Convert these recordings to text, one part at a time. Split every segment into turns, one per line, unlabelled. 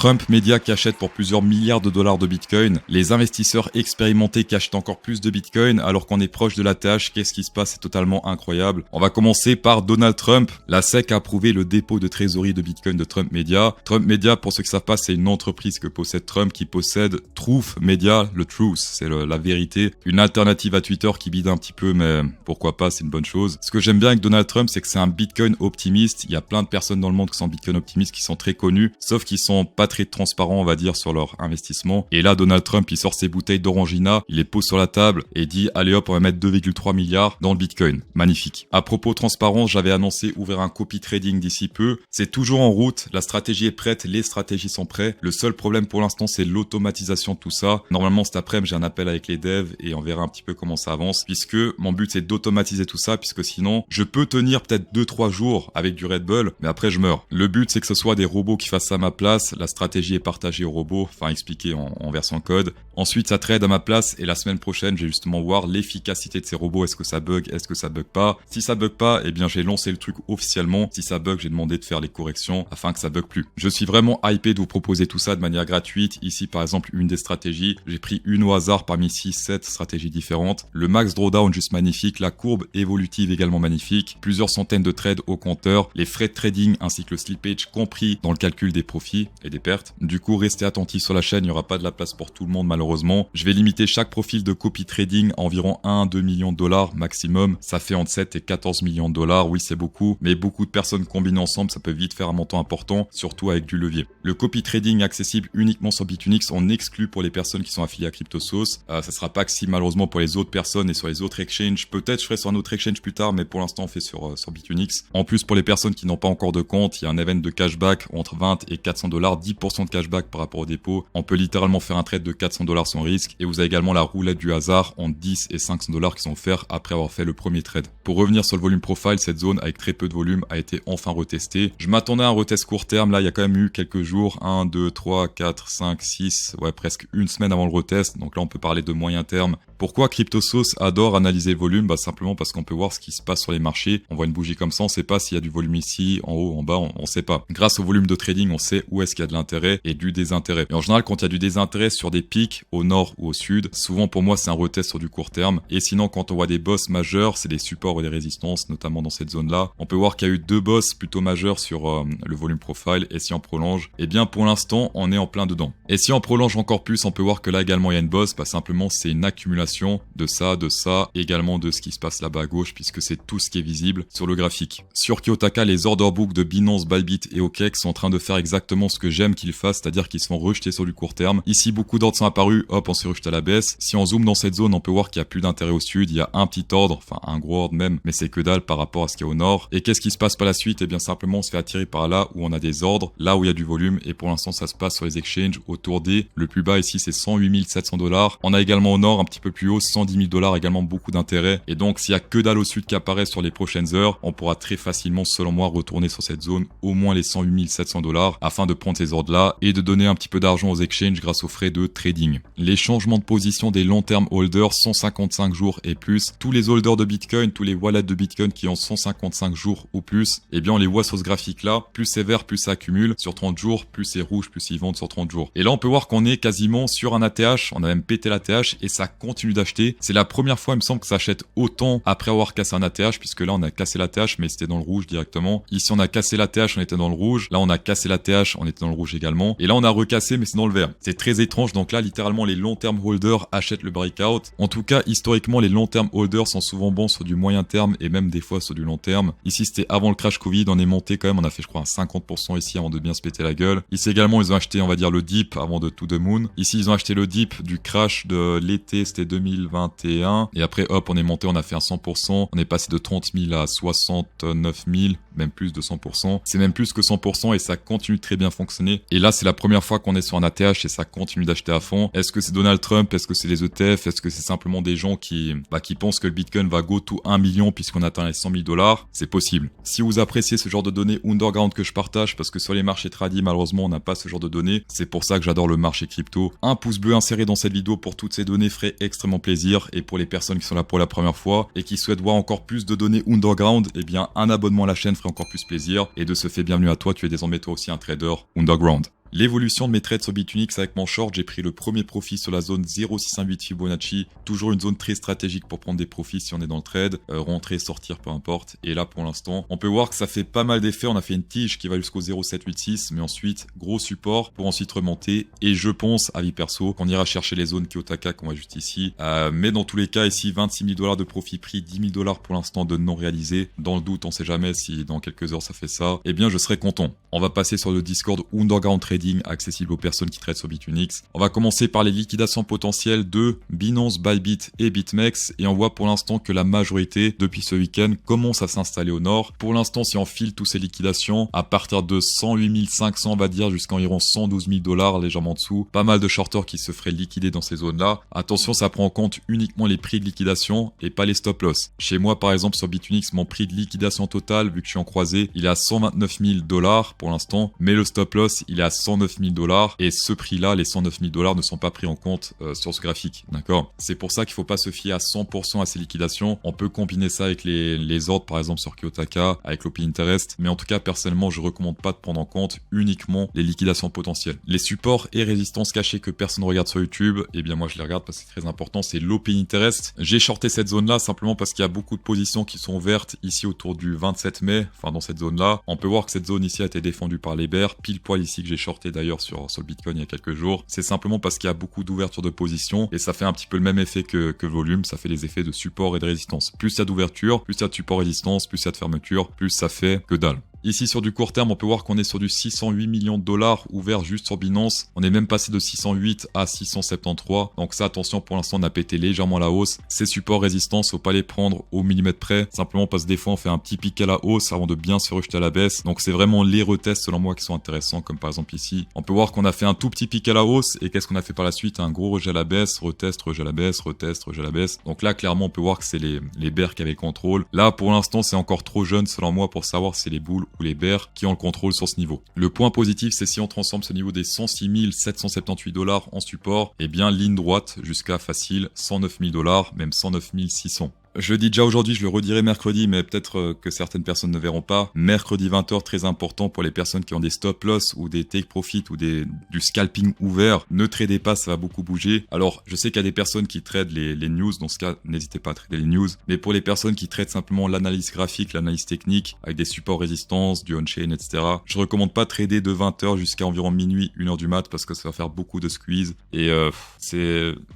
Trump Media qui achète pour plusieurs milliards de dollars de Bitcoin, les investisseurs expérimentés qui achètent encore plus de Bitcoin alors qu'on est proche de l'ATH, qu'est-ce qui se passe? C'est totalement incroyable. On va commencer par Donald Trump. La SEC a approuvé le dépôt de trésorerie de Bitcoin de Trump Media. Trump Media, pour ceux qui ne savent pas, c'est une entreprise que possède Trump qui possède Truth Media, le truth, c'est la vérité, une alternative à Twitter qui bide un petit peu, mais pourquoi pas, c'est une bonne chose. Ce que j'aime bien avec Donald Trump, c'est que c'est un Bitcoin optimiste. Il y a plein de personnes dans le monde qui sont Bitcoin optimistes, qui sont très connus, sauf qu'ils sont pas très transparents, on va dire, sur leur investissement. Et là, Donald Trump, il sort ses bouteilles d'Orangina, il les pose sur la table et dit, allez hop, on va mettre 2,3 milliards dans le Bitcoin. Magnifique. À propos transparence, j'avais annoncé ouvrir un copy trading d'ici peu. C'est toujours en route, la stratégie est prête, les stratégies sont prêtes. Le seul problème pour l'instant, c'est l'automatisation de tout ça. Normalement, cet après-midi, j'ai un appel avec les devs et on verra un petit peu comment ça avance, puisque mon but, c'est d'automatiser tout ça, puisque sinon, je peux tenir peut-être 2-3 jours avec du Red Bull, mais après, je meurs. Le but, c'est que ce soit des robots qui fassent ça à ma place. La stratégie est partagée aux robots, enfin expliquée en version code. Ensuite, ça trade à ma place et la semaine prochaine, je vais justement voir l'efficacité de ces robots. Est-ce que ça bug? Est-ce que ça bug pas? Si ça bug pas, eh bien, j'ai lancé le truc officiellement. Si ça bug, j'ai demandé de faire les corrections afin que ça bug plus. Je suis vraiment hypé de vous proposer tout ça de manière gratuite. Ici, par exemple, une des stratégies. J'ai pris une au hasard parmi 6-7 stratégies différentes. Le max drawdown juste magnifique. La courbe évolutive également magnifique. Plusieurs centaines de trades au compteur. Les frais de trading ainsi que le slippage compris dans le calcul des profits et des pertes. Du coup, restez attentifs sur la chaîne. Il n'y aura pas de la place pour tout le monde, malheureusement. Je vais limiter chaque profil de copy trading à environ 1-2 millions de dollars maximum. Ça fait entre 7 et 14 millions de dollars. Oui, c'est beaucoup, mais beaucoup de personnes combinent ensemble, ça peut vite faire un montant important, surtout avec du levier. Le copy trading accessible uniquement sur Bitunix, on exclut pour les personnes qui sont affiliées à CryptoSauce. Ça sera pas accessible malheureusement pour les autres personnes et sur les autres exchanges. Peut-être je ferai sur un autre exchange plus tard, mais pour l'instant on fait sur Bitunix. En plus, pour les personnes qui n'ont pas encore de compte, il y a un event de cashback entre 20 et 400 dollars, 10% de cashback par rapport au dépôt. On peut littéralement faire un trade de 400 dollars sans risque et vous avez également la roulette du hasard en 10 et 500 dollars qui sont offerts après avoir fait le premier trade. Pour revenir sur le volume profile, cette zone avec très peu de volume a été enfin retestée. Je m'attendais à un retest court terme, là il y a quand même eu quelques jours, 1, 2, 3, 4, 5, 6, ouais presque une semaine avant le retest, donc là on peut parler de moyen terme. Pourquoi CryptoSauce adore analyser le volume? Simplement parce qu'on peut voir ce qui se passe sur les marchés. On voit une bougie comme ça, on sait pas s'il y a du volume ici, en haut, en bas, on sait pas. Grâce au volume de trading, on sait où est-ce qu'il y a de l'intérêt et du désintérêt. Et en général, quand il y a du désintérêt sur des pics, au nord ou au sud, souvent pour moi c'est un retest sur du court terme. Et sinon, quand on voit des boss majeurs, c'est des supports et des résistances, notamment dans cette zone-là. On peut voir qu'il y a eu 2 boss plutôt majeurs sur le volume profile. Et si on prolonge, eh bien pour l'instant, on est en plein dedans. Et si on prolonge encore plus, on peut voir que là également il y a une boss. Simplement, c'est une accumulation de ça, également de ce qui se passe là-bas à gauche, puisque c'est tout ce qui est visible sur le graphique. Sur Kiyotaka, les order books de Binance, Bybit et OKEx sont en train de faire exactement ce que j'aime qu'ils fassent, c'est-à-dire qu'ils se font rejeter sur du court terme. Ici, beaucoup d'ordres sont apparus, hop, on s'est rejeté à la baisse. Si on zoome dans cette zone, on peut voir qu'il n'y a plus d'intérêt au sud, il y a un petit ordre, enfin un gros ordre même, mais c'est que dalle par rapport à ce qu'il y a au nord. Et qu'est-ce qui se passe par la suite? Eh bien simplement, on se fait attirer par là où on a des ordres, là où il y a du volume, et pour l'instant, ça se passe sur les exchanges autour des, le plus bas ici, c'est 108 700 dollars. On a également au nord, un petit peu plus haut, 110 000 dollars, également beaucoup d'intérêt. Et donc, s'il y a que dalle au sud qui apparaît sur les prochaines heures, on pourra très facilement, selon moi, retourner sur cette zone au moins les 108 700 dollars afin de prendre ces ordres-là et de donner un petit peu d'argent aux exchanges grâce aux frais de trading. Les changements de position des long-term holders, 155 jours et plus. Tous les holders de Bitcoin, tous les wallets de Bitcoin qui ont 155 jours ou plus, eh bien, on les voit sur ce graphique-là. Plus c'est vert, plus ça accumule. Sur 30 jours, plus c'est rouge, plus ils vendent sur 30 jours. Et là, on peut voir qu'on est quasiment sur un ATH. On a même pété l'ATH et ça continue d'acheter. C'est la première fois, il me semble, que ça achète autant après avoir cassé un ATH, puisque là, on a cassé l'ATH, mais c'était dans le rouge directement. Ici, on a cassé l'ATH, on était dans le rouge. Là, on a cassé l'ATH, on était dans le rouge également. Et là, on a recassé, mais c'est dans le vert. C'est très étrange. Donc là, littéralement, les long-term holders achètent le breakout. En tout cas, historiquement, les long-term holders sont souvent bons sur du moyen terme et même des fois sur du long terme. Ici, c'était avant le crash Covid. On est monté quand même. On a fait, je crois, un 50% ici avant de bien se péter la gueule. Ici également, ils ont acheté, on va dire, le dip avant de To The Moon. Ici, ils ont acheté le dip du crash de l'été, c'était 2021. Et après, hop, on est monté, on a fait un 100%. On est passé de 30 000 à 69 000, même plus de 100%. C'est même plus que 100% et ça continue de très bien fonctionner. Et là, c'est la première fois qu'on est sur un ATH et ça continue d'acheter à fond. Est-ce que c'est Donald Trump? Est-ce que c'est les ETF? Est-ce que c'est simplement des gens qui pensent que le Bitcoin va go to 1 million puisqu'on atteint les 100 000 dollars? C'est possible. Si vous appréciez ce genre de données underground que je partage, parce que sur les marchés tradis, malheureusement, on n'a pas ce genre de données. C'est pour ça que j'adore le marché crypto. Un pouce bleu inséré dans cette vidéo pour toutes ces données ferait extrêmement plaisir. Et pour les personnes qui sont là pour la première fois et qui souhaitent voir encore plus de données underground, eh bien, un abonnement à la chaîne ferait encore plus plaisir. Et de ce fait, bienvenue à toi. Tu es désormais toi aussi un trader underground. L'évolution de mes trades sur Bitunix avec mon short, j'ai pris le premier profit sur la zone 0,618 Fibonacci, toujours une zone très stratégique pour prendre des profits si on est dans le trade, rentrer, sortir, peu importe. Et là pour l'instant, on peut voir que ça fait pas mal d'effets, on a fait une tige qui va jusqu'au 0,786, mais ensuite gros support pour ensuite remonter. Et je pense, avis perso, qu'on ira chercher les zones Kiyotaka qu'on voit juste ici. Mais dans tous les cas, ici 26 000 $ de profit pris, 10 000 $ pour l'instant de non réalisé. Dans le doute, on sait jamais si dans quelques heures ça fait ça. Eh bien je serai content. On va passer sur le Discord Underground Trading, accessible aux personnes qui traitent sur Bitunix. On va commencer par les liquidations potentielles de Binance, Bybit et BitMEX. Et on voit pour l'instant que la majorité, depuis ce week-end, commence à s'installer au nord. Pour l'instant, si on file tous ces liquidations, à partir de 108 500, on va dire, jusqu'à environ 112 000 $, légèrement en dessous, pas mal de shorters qui se feraient liquider dans ces zones-là. Attention, ça prend en compte uniquement les prix de liquidation et pas les stop-loss. Chez moi, par exemple, sur Bitunix, mon prix de liquidation total, vu que je suis en croisé, il est à 129 000 $ pour l'instant, mais le stop-loss, il est à 109 000 $, et ce prix-là, les 109 000 $ ne sont pas pris en compte sur ce graphique, d'accord? C'est pour ça qu'il faut pas se fier à 100% à ces liquidations. On peut combiner ça avec les ordres, par exemple sur Kiyotaka, avec l'open interest, mais en tout cas, personnellement, je recommande pas de prendre en compte uniquement les liquidations potentielles. Les supports et résistances cachées que personne ne regarde sur YouTube, eh bien moi je les regarde parce que c'est très important, c'est l'open interest. J'ai shorté cette zone-là simplement parce qu'il y a beaucoup de positions qui sont ouvertes ici autour du 27 mai, enfin dans cette zone-là. On peut voir que cette zone ici a été défendue par les bears, pile poil ici que j'ai shorté d'ailleurs sur le Bitcoin il y a quelques jours. C'est simplement parce qu'il y a beaucoup d'ouverture de positions et ça fait un petit peu le même effet que le volume, ça fait les effets de support et de résistance. Plus il y a d'ouverture, plus il y a de support résistance, plus il y a de fermeture, plus ça fait que dalle. Ici sur du court terme, on peut voir qu'on est sur du 608 millions de dollars ouverts juste sur Binance. On est même passé de 608 à 673. Donc ça, attention, pour l'instant, on a pété légèrement la hausse. Ces supports résistance, faut pas les prendre au millimètre près. Simplement parce que des fois, on fait un petit pic à la hausse avant de bien se rejeter à la baisse. Donc c'est vraiment les retests, selon moi, qui sont intéressants, comme par exemple ici. On peut voir qu'on a fait un tout petit pic à la hausse. Et qu'est-ce qu'on a fait par la suite? Un gros rejet à la baisse, retest, rejet à la baisse, retest, rejet à la baisse. Donc là, clairement, on peut voir que c'est les bears qui avaient le contrôle. Là, pour l'instant, c'est encore trop jeune, selon moi, pour savoir si c'est les bulls ou les bears qui ont le contrôle sur ce niveau. Le point positif, c'est si on transforme ce niveau des 106 778 $ en support, eh bien ligne droite jusqu'à facile 109 000 $, même 109 600. Je le dis déjà aujourd'hui, je le redirai mercredi, mais peut-être que certaines personnes ne verront pas. Mercredi 20h, très important pour les personnes qui ont des stop loss ou des take profit ou du scalping ouvert. Ne tradez pas, ça va beaucoup bouger. Alors, je sais qu'il y a des personnes qui tradent les news, dans ce cas, n'hésitez pas à trader les news. Mais pour les personnes qui tradent simplement l'analyse graphique, l'analyse technique, avec des supports résistance, du on-chain, etc., je recommande pas trader de 20h jusqu'à environ minuit, 1h du mat, parce que ça va faire beaucoup de squeeze. Et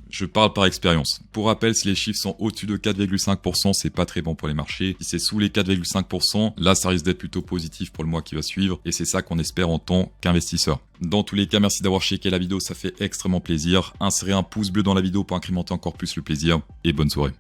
je parle par expérience. Pour rappel, si les chiffres sont au-dessus de 4,5%, c'est pas très bon pour les marchés. Si c'est sous les 4,5%, là, ça risque d'être plutôt positif pour le mois qui va suivre. Et c'est ça qu'on espère en tant qu'investisseur. Dans tous les cas, merci d'avoir checké la vidéo, ça fait extrêmement plaisir. Insérez un pouce bleu dans la vidéo pour incrémenter encore plus le plaisir. Et bonne soirée.